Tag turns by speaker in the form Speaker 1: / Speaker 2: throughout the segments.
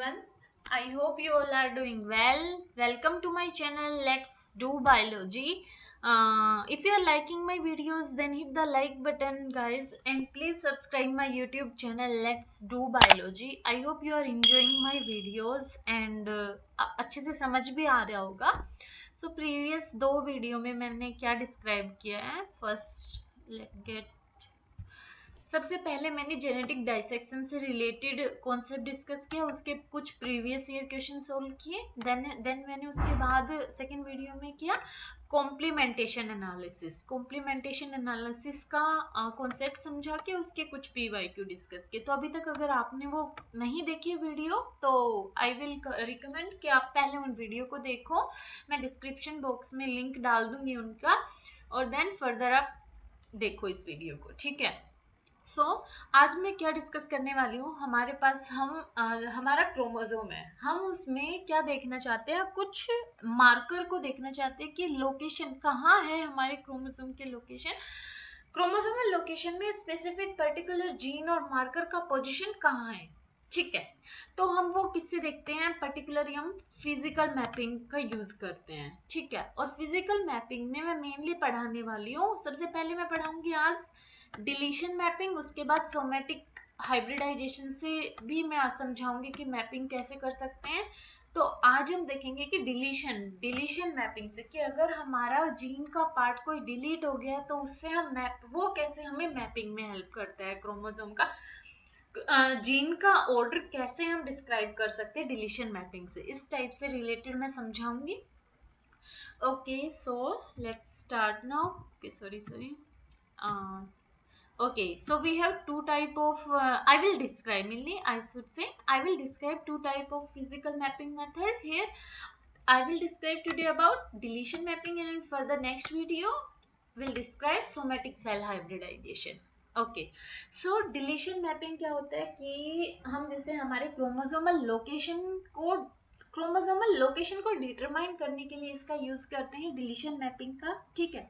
Speaker 1: everyone. I hope you all are doing well. Welcome to my channel. Let's do biology. If you are liking my videos, then hit the like button, guys, and please subscribe my YouTube channel. Let's do biology. I hope you are enjoying my videos and अच्छे से समझ भी आ रहा होगा. So previous दो video में मैंने क्या डिस्क्राइब किया है. First, let's get सबसे पहले मैंने जेनेटिक डाइसेक्शन से रिलेटेड कॉन्सेप्ट डिस्कस किया, उसके कुछ प्रीवियस ईयर क्वेश्चन सोल्व किए. देन मैंने उसके बाद सेकंड वीडियो में किया कॉम्प्लीमेंटेशन एनालिसिस. कॉम्प्लीमेंटेशन एनालिसिस का कॉन्सेप्ट समझा के उसके कुछ पीवाईक्यू डिस्कस किए. तो अभी तक अगर आपने वो नहीं देखी वीडियो तो आई विल रिकमेंड कि आप पहले उन वीडियो को देखो. मैं डिस्क्रिप्शन बॉक्स में लिंक डाल दूंगी उनका, और देन फर्दर आप देखो इस वीडियो को. ठीक है. आज मैं क्या डिस्कस करने वाली हूँ. हमारे पास हमारा क्रोमोसोम है. हम उसमें क्या देखना चाहते हैं, कुछ मार्कर को देखना चाहते हैं कि लोकेशन कहाँ है हमारे क्रोमोसोम के लोकेशन. क्रोमोसोमल लोकेशन में स्पेसिफिक पर्टिकुलर जीन और मार्कर का पोजीशन कहाँ है. ठीक है. तो हम वो किससे देखते हैं, पर्टिकुलरली हम फिजिकल मैपिंग का यूज करते हैं. ठीक है. और फिजिकल मैपिंग में मैं मेनली पढ़ाने वाली हूँ. सबसे पहले मैं पढ़ाऊंगी आज डिलीशन मैपिंग, उसके बाद सोमेटिक हाइब्रिडाइजेशन से भी मैं समझाऊंगी कि मैपिंग कैसे कर सकते हैं. तो आज हम देखेंगे कि डिलीशन मैपिंग से कि अगर हमारा जीन का पार्ट कोई डिलीट हो गया तो उससे हम वो कैसे हमें मैपिंग में हेल्प करता है. क्रोमोसोम का जीन का ऑर्डर कैसे हम डिस्क्राइब कर सकते हैं डिलीशन मैपिंग से, इस टाइप से रिलेटेड मैं समझाऊंगी. Okay, so let's start now. Okay, sorry. Okay, so we have two type of I will describe mainly, I should say I will describe two type of physical mapping method here. I will describe today about deletion mapping, and for the next video will describe somatic cell hybridization. Okay, so deletion mapping क्या होता है कि हम जैसे हमारे chromosomal location को determine करने के लिए इसका यूज करते हैं डिलीशन मैपिंग का. ठीक है.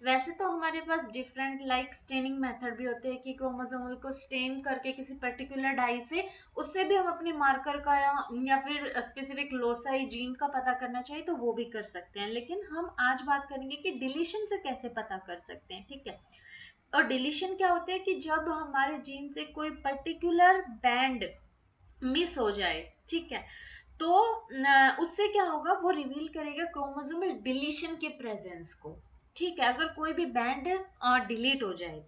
Speaker 1: वैसे तो हमारे पास डिफरेंट लाइक स्टेनिंग मेथड भी होते हैं कि क्रोमोसोमल को स्टेन करके किसी पर्टिकुलर डाई से उससे भी हम अपने मार्कर का या फिर स्पेसिफिक लोसाई जीन का पता करना चाहिए तो वो भी कर सकते हैं. लेकिन हम आज बात करेंगे कि डिलीशन से कैसे पता कर सकते हैं. ठीक है. और डिलीशन क्या होता है कि जब हमारे जीन से कोई पर्टिकुलर बैंड मिस हो जाए. ठीक है. तो उससे क्या होगा, वो रिवील करेगा क्रोमोसोमल डिलीशन के प्रेजेंस को. ठीक है. अगर कोई भी बैंड डिलीट हो जाए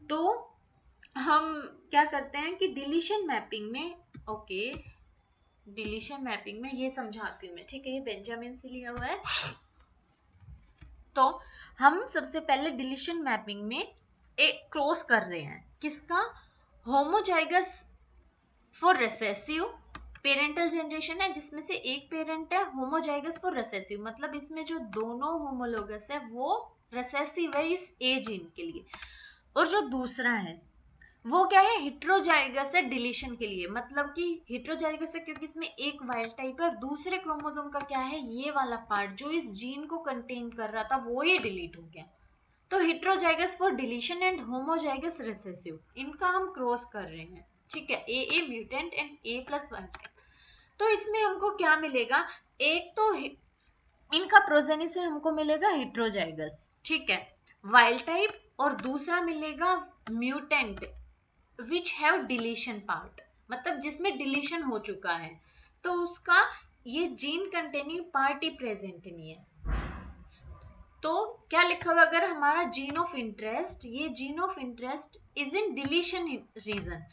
Speaker 1: तो हम क्या करते हैं कि डिलीशन मैपिंग में, ओके, डिलीशन मैपिंग में ये समझाती हूँ मैं. ठीक है. ये बेंजामिन से लिया हुआ है. तो हम सबसे पहले डिलीशन मैपिंग में एक क्रॉस कर रहे हैं किसका, homozygous for recessive parental generation है जिसमें से एक पेरेंट है होमोजाइगस फॉर रिसेसिव, मतलब इसमें जो दोनों होमोलोगस है वो रिसेसिव है इस ए जीन के लिए. और जो दूसरा है वो क्या है, हिट्रोजाइगस है डिलीशन के लिए. मतलब कि हिट्रोजाइगस है क्योंकि इसमें एक वाइल्ड टाइप है और दूसरे क्रोमोसोम का क्या है, ये वाला पार्ट जो इस जीन को कंटेन कर रहा था वो ही डिलीट हो गया. तो heterozygous for deletion and homozygous recessive, इनका हम क्रॉस कर रहे हैं. ठीक है. A mutant and a plus wild type. तो इसमें हमको क्या मिलेगा, एक तो इनका प्रोजेनी से हमको मिलेगा हिट्रोजाइगस. ठीक है, वाइल्ड टाइप, और दूसरा मिलेगा mutant which have deletion part, मतलब जिसमें डिलीशन हो चुका है तो उसका ये जीन कंटेनिंग पार्ट ही प्रेजेंट नहीं है. तो क्या लिखा हुआ, अगर हमारा जीन ऑफ इंटरेस्ट, ये gene of interest is in deletion region,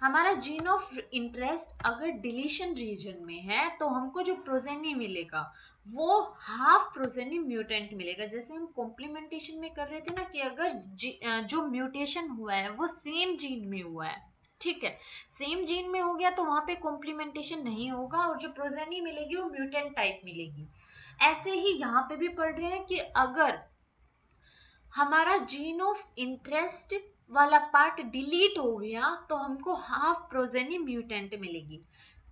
Speaker 1: हमारा जीन ऑफ इंटरेस्ट अगर डिलीशन रीजन में है तो हमको जो प्रोजेनी मिलेगा वो हाफ प्रोजेनी म्यूटेंट मिलेगा. जैसे हम कॉम्प्लीमेंटेशन में कर रहे थे ना कि अगर जो म्यूटेशन हुआ है वो सेम जीन में हुआ है. ठीक है. सेम जीन में हो गया तो वहां पे कॉम्प्लीमेंटेशन नहीं होगा और जो प्रोजेनी मिलेगी वो म्यूटेंट टाइप मिलेगी. ऐसे ही यहाँ पे भी पढ़ रहे हैं कि अगर हमारा जीन ऑफ इंटरेस्ट वाला पार्ट डिलीट हो गया तो हमको हाफ प्रोजेनी म्यूटेंट मिलेगी.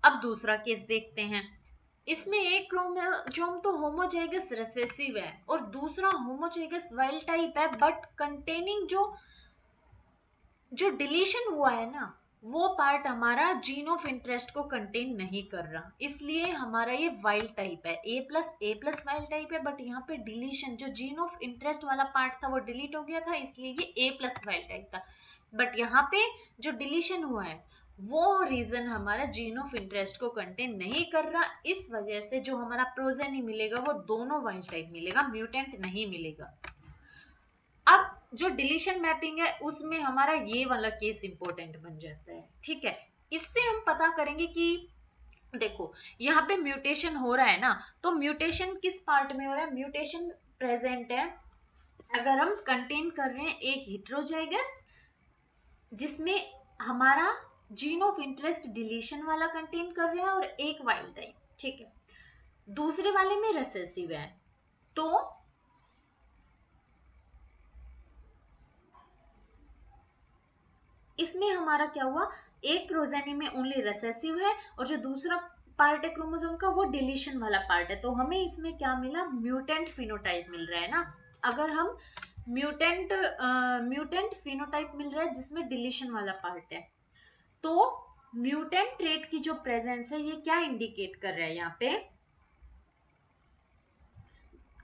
Speaker 1: अब दूसरा केस देखते हैं. इसमें एक क्रोमोसोम तो होमोजाइगस रिसेसिव है और दूसरा होमोजाइगस वाइल्ड टाइप है, बट कंटेनिंग जो डिलीशन हुआ है ना वो पार्ट हमारा जीन ऑफ इंटरेस्ट को कंटेन नहीं कर रहा, इसलिए हमारा ये वाइल्ड टाइप है, ए प्लस वाइल्ड टाइप है। बट यहाँ पे डिलीशन, जो जीन ऑफ इंटरेस्ट वाला पार्ट था वो डिलीट हो गया था, इसलिए ये ए प्लस वाइल्ड टाइप था। बट यहाँ पे जो डिलीशन हुआ है वो रीजन हमारा जीन ऑफ इंटरेस्ट को कंटेन नहीं कर रहा, इस वजह से जो हमारा प्रोजेनी मिलेगा वो दोनों वाइल्ड टाइप मिलेगा, म्यूटेंट नहीं मिलेगा। अब जो डिलीशन मैपिंग है उसमें हमारा ये वाला केस इंपॉर्टेंट बन जाता है, ठीक है। इससे हम पता करेंगे कि देखो यहाँ पे म्यूटेशन हो रहा है ना, तो म्यूटेशन किस पार्ट में हो रहा है, म्यूटेशन प्रेजेंट है अगर हम कंटेन कर रहे हैं एक हेटेरोजाइगस जिसमें हमारा जीन ऑफ इंटरेस्ट डिलीशन वाला कंटेन कर रहे हैं और एक वाइल्ड टाइप, ठीक है। दूसरे वाले में रिसेसिव है, तो इसमें हमारा क्या हुआ, एक प्रोजेनी में ओनली रिसेसिव है और जो दूसरा पार्ट है क्रोमोसोम का वो डिलीशन वाला पार्ट है, तो हमें इसमें क्या मिला, म्यूटेंट फिनोटाइप मिल रहा है ना। अगर हम म्यूटेंट फिनोटाइप मिल रहा है जिसमें डिलीशन वाला पार्ट है, तो म्यूटेंट ट्रेट की जो प्रेजेंस है ये क्या इंडिकेट कर रहा है यहाँ पे,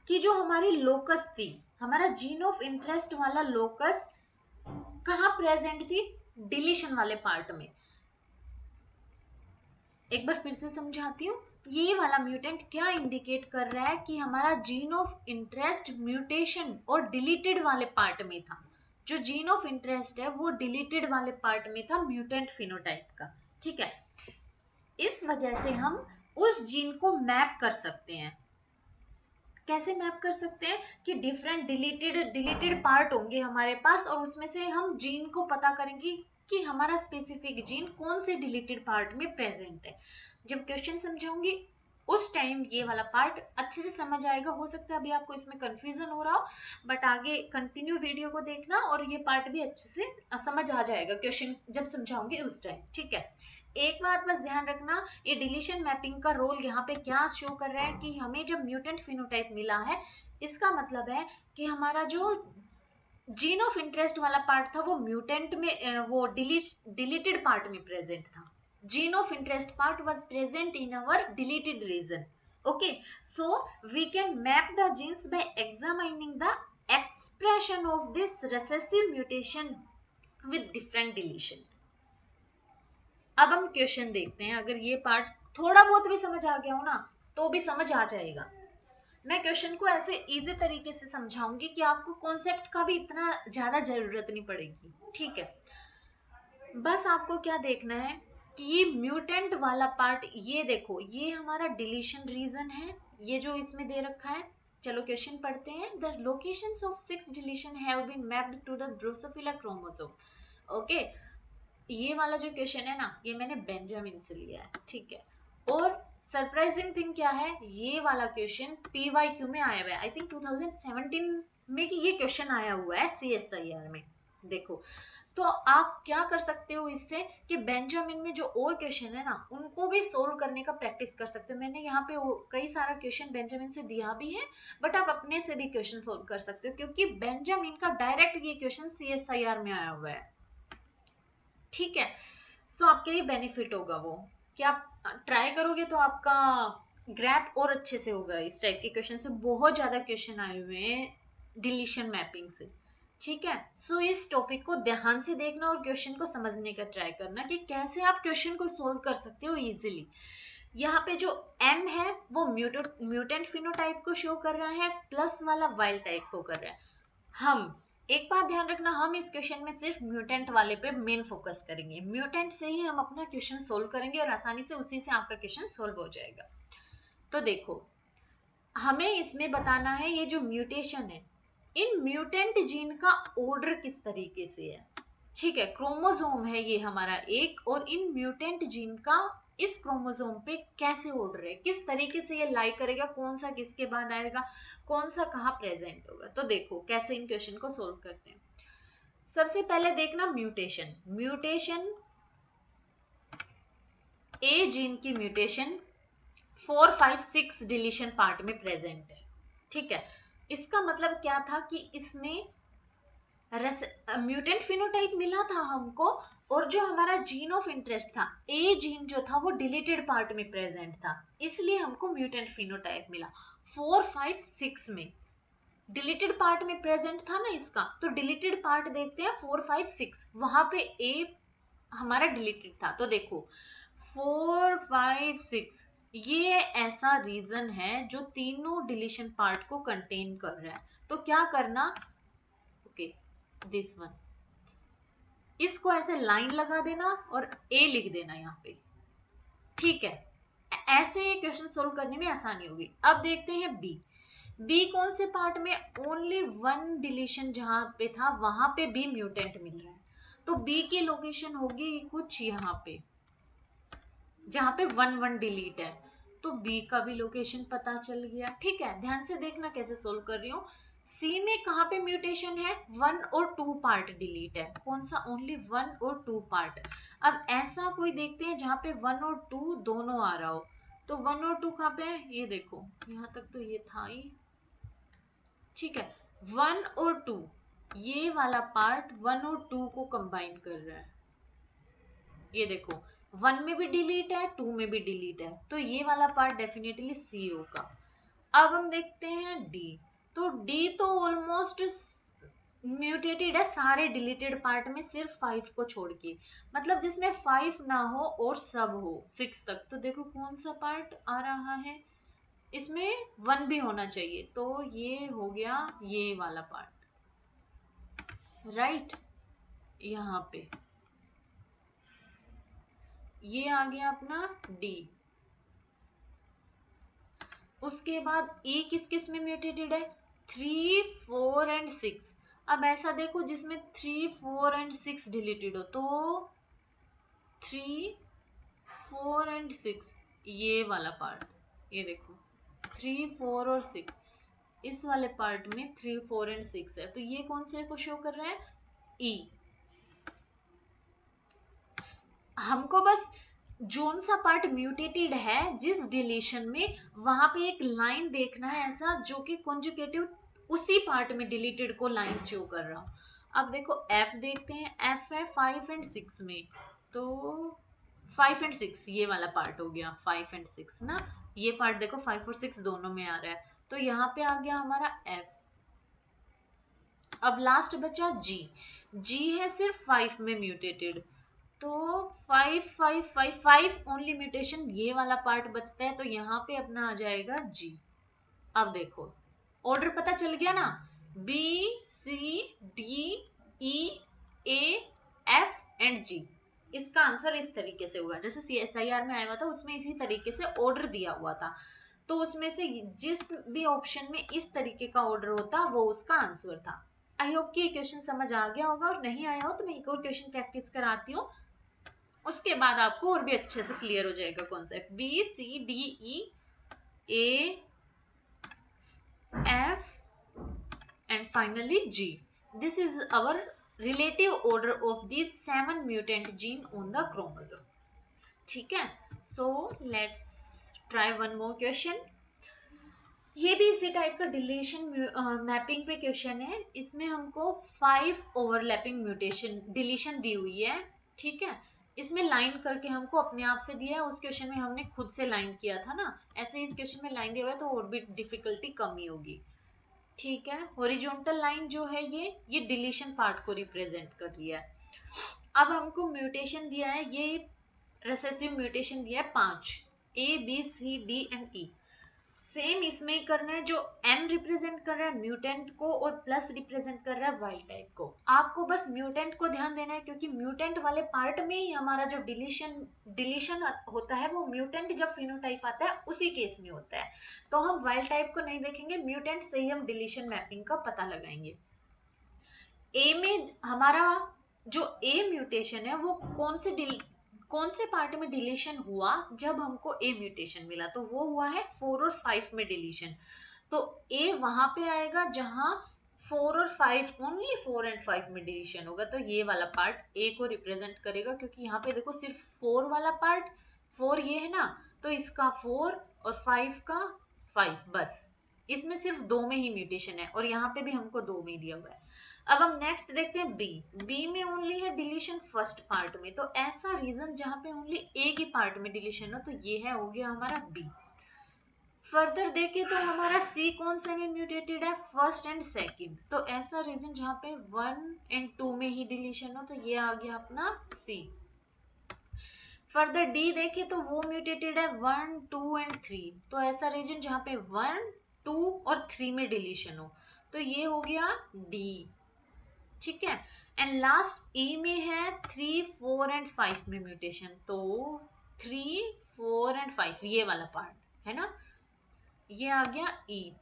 Speaker 1: कि जो हमारी लोकस थी, हमारा जीन ऑफ इंटरेस्ट वाला लोकस कहाँ प्रेजेंट थी, डिलीशन वाले पार्ट में। एक बार फिर से समझाती हूँ, ये वाला म्यूटेंट क्या इंडिकेट कर रहा है कि हमारा जीन ऑफ इंटरेस्ट म्यूटेशन और डिलीटेड वाले पार्ट में था, जो जीन ऑफ इंटरेस्ट है वो डिलीटेड वाले पार्ट में था म्यूटेंट फिनोटाइप का, ठीक है। इस वजह से हम उस जीन को मैप कर सकते हैं। कैसे मैप कर सकते हैं कि डिफरेंट डिलीटेड पार्ट होंगे हमारे पास और उसमें से हम जीन को पता करेंगे कि हमारा स्पेसिफिक जीन कौन से डिलीटेड पार्ट में प्रेजेंट है। जब क्वेश्चन समझाऊंगी उस टाइम ये वाला पार्ट अच्छे से समझ आएगा। हो सकता है अभी आपको इसमें कंफ्यूजन हो रहा हो, बट आगे कंटिन्यू वीडियो को देखना और ये पार्ट भी अच्छे से समझ आ जाएगा क्वेश्चन जब समझाऊंगी उस टाइम, ठीक है। एक बात बस ध्यान रखना, ये डिलीशन मैपिंग का रोल यहाँ पे क्या शो कर रहा है कि हमें जब म्यूटेंट फिनोटाइप मिला है, इसका मतलब है कि हमारा जो जीन ऑफ इंटरेस्ट वाला पार्ट था वो म्यूटेंट में वो डिलीटेड पार्ट में प्रेजेंट था। Gene of interest part was present in our deleted region, okay. So we can map the genes by examining the expression of this recessive mutation with different deletion. अब हम question देखते हैं, अगर ये part थोड़ा बहुत भी समझ आ गया हो ना तो भी समझ आ जाएगा। मैं क्वेश्चन को ऐसे इजी तरीके से समझाऊंगी कि आपको कॉन्सेप्ट का भी इतना ज्यादा जरूरत नहीं पड़ेगी, ठीक है। बस आपको क्या देखना है कि ये म्यूटेंट वाला पार्ट, ये देखो ये हमारा डिलीशन रीजन है, ये जो इसमें दे रखा है। चलो क्वेश्चन पढ़ते हैं। The locations of 6 deletion have been mapped to the Drosophila chromosome, okay. ये वाला जो क्वेश्चन है ना ये मैंने बेंजामिन से लिया है, ठीक है। और सरप्राइजिंग थिंग क्या है, ये वाला क्वेश्चन PYQ में आया हुआ है, आई थिंक 2017 में कि ये क्वेश्चन आया हुआ है CSIR में। देखो तो आप क्या कर सकते हो इससे कि बेंजामिन में जो और क्वेश्चन है ना उनको भी सोल्व करने का प्रैक्टिस कर सकते हो। मैंने यहाँ पे कई सारा क्वेश्चन बेंजामिन से दिया भी है, बट आप अपने से भी क्वेश्चन सोल्व कर सकते हो क्योंकि बेंजामिन का डायरेक्ट ये क्वेश्चन CSIR में आया हुआ है, ठीक है। तो आपके लिए बेनिफिट होगा वो कि आप ट्राई करोगे तो आपका ग्रैप और अच्छे से होगा। इस टाइप के क्वेश्चन से बहुत ज्यादा क्वेश्चन आए हुए हैं डिलीशन मैपिंग से, ठीक है। सो इस टॉपिक को ध्यान से देखना और क्वेश्चन को समझने का ट्राई करना कि कैसे आप क्वेश्चन को सोल्व कर सकते हो इजीली। यहाँ पे जो M है वो म्यूटेंट फिनोटाइप को शो कर रहा है, प्लस वाला वाइल्ड टाइप को कर रहा है। हम एक बात ध्यान रखना, हम इस क्वेश्चन में सिर्फ म्यूटेंट वाले पे मेन फोकस करेंगे, म्यूटेंट से ही हम अपना क्वेश्चन सोल्व करेंगे और आसानी से उसी से आपका क्वेश्चन सोल्व हो जाएगा। तो देखो हमें इसमें बताना है ये जो म्यूटेशन है इन म्यूटेंट जीन का ऑर्डर किस तरीके से है, ठीक है। क्रोमोसोम है ये हमारा एक, और इन म्यूटेंट जीन का इस क्रोमोसोम पे कैसे ऑर्डर है, किस तरीके से ये लाई करेगा, कौन सा किसके बाद आएगा, कौन सा कहाँ प्रेजेंट होगा। तो देखो कैसे इन क्वेश्चन को सोल्व करते हैं। सबसे पहले देखना म्यूटेशन, म्यूटेशन ए जीन की म्यूटेशन 4, 5, 6 डिलीशन पार्ट में प्रेजेंट है, ठीक है। इसका मतलब क्या था कि इसमें म्यूटेंट फिनोटाइप मिला था हमको, और जो हमारा जीन ऑफ इंटरेस्ट था, ए जीन जो था वो डिलीटेड पार्ट में प्रेजेंट था, इसलिए हमको म्यूटेंट फिनोटाइप मिला। 4, 5, 6 में डिलीटेड पार्ट में प्रेजेंट था ना इसका, तो डिलीटेड पार्ट देखते हैं 4, 5, 6, वहां पे ए हमारा डिलीटेड था। तो देखो 4, 5, 6 ये ऐसा रीजन है जो तीनों डिलीशन पार्ट को कंटेन कर रहा है। तो क्या करना, ओके दिस वन, इसको ऐसे लाइन लगा देना और ए लिख देना यहाँ पे, ठीक है। ऐसे क्वेश्चन सोल्व करने में आसानी होगी। अब देखते हैं बी। बी कौन से पार्ट में, ओनली वन डिलीशन जहां पे था वहां पे बी म्यूटेंट मिल रहा है, तो बी की लोकेशन होगी कुछ यहाँ पे जहां पे 1, 1 डिलीट है, तो बी का भी लोकेशन पता चल गया। ठीक है, ध्यान से देखना कैसे सोल्व कर रही हूँ। सी में कहां पे म्यूटेशन है, 1 और 2 पार्ट डिलीट है, कौन सा, ओनली 1 और 2 पार्ट। अब ऐसा कोई देखते हैं जहां पे 1 और 2 दोनों आ रहा हो, तो 1 और 2 कहां पे है, ये देखो यहां तक तो ये था ही, ठीक है। 1 और 2 ये वाला पार्ट 1 और 2 को कंबाइन कर रहा है, ये देखो 1 में भी डिलीट है 2 में भी डिलीट है, तो ये वाला पार्ट डेफिनेटली सी होगा। अब हम देखते हैं डी। तो डी तो ऑलमोस्ट म्यूटेटेड है सारे डिलीटेड पार्ट में, सिर्फ 5 को छोड़ के, मतलब जिसमें 5 ना हो और सब हो 6 तक। तो देखो कौन सा पार्ट आ रहा है, इसमें 1 भी होना चाहिए, तो ये हो गया ये वाला पार्ट, राइट। यहाँ पे ये आ गया अपना डी। उसके बाद ए किस किस में म्यूटेटेड है, 3, 4 एंड 6। अब ऐसा देखो जिसमें 3, 4 एंड 6 डिलीटेड हो, तो 3, 4 एंड 6 ये वाला पार्ट, ये देखो 3, 4 और 6, इस वाले पार्ट में 3, 4 एंड 6 है, तो ये कौन से को शो कर रहा है, ई। हमको बस जोन सा पार्ट म्यूटेटेड है जिस डिलीशन में, वहां पे एक लाइन देखना है ऐसा जो कि कॉन्जुगेटिव उसी पार्ट में डिलीटेड को लाइन शो कर रहा। अब देखो एफ देखते हैं, एफ है 5 एंड 6 में, तो 5 एंड 6 ये वाला पार्ट हो गया, 5 एंड 6 ना, ये पार्ट देखो 5 और 6 दोनों में आ रहा है, तो यहाँ पे आ गया हमारा एफ। अब लास्ट बचा जी। जी है सिर्फ 5 में म्यूटेटेड, तो 5, 5, 5, 5 ओनली म्यूटेशन, ये वाला पार्ट बचता है, तो यहाँ पे अपना आ जाएगा जी। अब देखो ऑर्डर पता चल गया ना, B, C, D, E, A, F and G. इसका आंसर इस तरीके से होगा, जैसे CSIR में आया हुआ था उसमें इसी तरीके से ऑर्डर दिया हुआ था, तो उसमें से जिस भी ऑप्शन में इस तरीके का ऑर्डर होता वो उसका आंसर था। आई होप कि ये क्वेश्चन समझ आ गया होगा, और नहीं आया हो तो मैं एक और क्वेश्चन प्रैक्टिस कराती हूँ, उसके बाद आपको और भी अच्छे से क्लियर हो जाएगा concept. B, C, D, E, A, F and finally G. This is our relative order of these 7 mutant gene on the chromosome. ठीक है, so let's try one more question. ये भी इसी टाइप का डिलीशन मैपिंग पे question है, इसमें हमको 5 ओवरलैपिंग म्यूटेशन डिलीशन दी हुई है, ठीक है। इसमें लाइन करके हमको अपने आप से दिया है, उस क्वेश्चन में हमने खुद से लाइन किया था ना, ऐसे इस क्वेश्चन में लाइन दिया हुआ है तो और भी डिफिकल्टी कम ही होगी, ठीक है। हॉरिजॉन्टल लाइन जो है ये डिलीशन पार्ट को रिप्रेजेंट कर रही है। अब हमको म्यूटेशन दिया है, ये रिसेसिव म्यूटेशन दिया है 5, A, B, C, D and E। Same इसमें ही करना है, जो M रिप्रेजेंट कर रहा है म्यूटेंट को और प्लस रिप्रेजेंट कर रहा है वाइल्ड टाइप को। आपको बस म्यूटेंट को ध्यान देना है, क्योंकि म्यूटेंट वाले पार्ट में ही हमारा जो डिलीशन होता है वो म्यूटेंट जब फिनोटाइप आता है उसी केस में होता है, तो हम वाइल्ड टाइप को नहीं देखेंगे, म्यूटेंट से ही हम डिलीशन मैपिंग का पता लगाएंगे। ए में हमारा जो ए म्यूटेशन है वो कौन से पार्ट में डिलीशन हुआ जब हमको ए म्यूटेशन मिला, तो वो हुआ है 4 और 5 में डिलीशन, तो ए वहां पे आएगा जहां 4 और 5, ओनली 4 एंड 5 में डिलीशन होगा, तो ये वाला पार्ट ए को रिप्रेजेंट करेगा, क्योंकि यहाँ पे देखो सिर्फ 4 वाला पार्ट, 4 ये है ना, तो इसका 4 और 5 का 5, बस इसमें सिर्फ 2 में ही म्यूटेशन है, और यहाँ पे भी हमको 2 में ही दिया हुआ है। अब हम नेक्स्ट देखते हैं बी। बी में ओनली है डिलीशन फर्स्ट पार्ट में, तो ऐसा रीजन जहां पे ओनली एक ही पार्ट में डिलीशन हो, तो ये है हो गया हमारा बी। फर्दर देखें तो हमारा सी कौन से में म्यूटेटेड है, फर्स्ट एंड सेकंड, तो ऐसा रीजन जहां पे 1 एंड 2 में ही डिलीशन हो, तो ये आ गया अपना सी। फर्दर डी देखें तो वो म्यूटेटेड है 1, 2 एंड 3, तो ऐसा रीजन जहां पे 1, 2 और 3 में डिलीशन हो, तो ये हो गया डी। ठीक है। एंड लास्ट ई में है 3, 4 एंड 5 में म्यूटेशन, तो 3, 4 एंड 5 ये वाला पार्ट है ना, ये आ गया ई।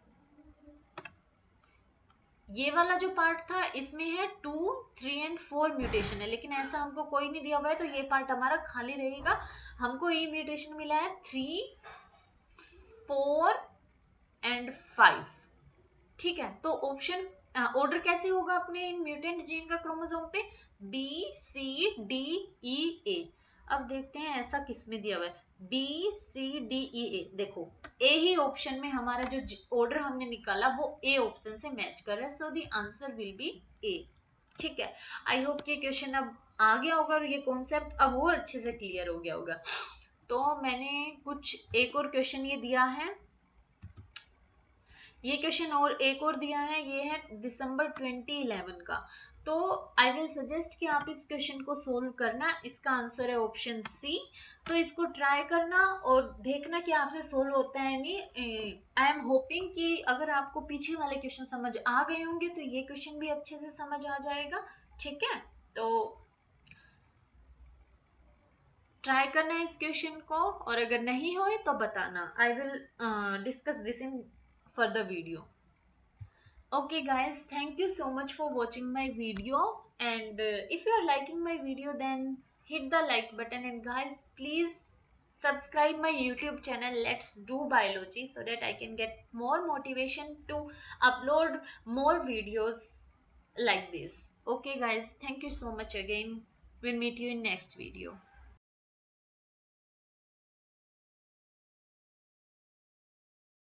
Speaker 1: ये वाला जो पार्ट था इसमें है 2, 3 एंड 4 म्यूटेशन है, लेकिन ऐसा हमको कोई नहीं दिया हुआ है, तो ये पार्ट हमारा खाली रहेगा। हमको ई म्यूटेशन मिला है 3, 4 एंड 5। ठीक है, तो ऑप्शन ऑर्डर कैसे होगा अपने इन म्यूटेंट जीन का क्रोमोसोम पे, बी, सी, डी, ई, ए। अब देखते हैं ऐसा किसमें दिया हुआ है, बी, सी, डी, ई, ए। देखो ए ही ऑप्शन में हमारा जो ऑर्डर हमने निकाला वो ए ऑप्शन से मैच कर रहा है, so the answer will be A. ठीक है, आई होप कि क्वेश्चन अब आ गया होगा और ये कॉन्सेप्ट अब और अच्छे से क्लियर हो गया होगा। तो मैंने कुछ एक और क्वेश्चन ये दिया है, ये क्वेश्चन और एक और दिया है, ये है दिसंबर 2011 का। तो आई विल सजेस्ट कि आप इस क्वेश्चन को सोल्व करना, इसका आंसर है ऑप्शन सी। तो इसको ट्राई करना और देखना कि आपसे सोल्व होता है नहीं। आई एम होपिंग कि अगर आपको पीछे वाले क्वेश्चन समझ आ गए होंगे तो ये क्वेश्चन भी अच्छे से समझ आ जाएगा। ठीक है, तो ट्राई करना है इस क्वेश्चन को, और अगर नहीं होए तो बताना, I will discuss this in further video. Okay guys, thank you so much for watching my video, and if you are liking my video then hit the like button, and guys please subscribe my YouTube channel Let's Do Biology, so that I can get more motivation to upload more videos like this. Okay guys, thank you so much again. We'll meet you in next video.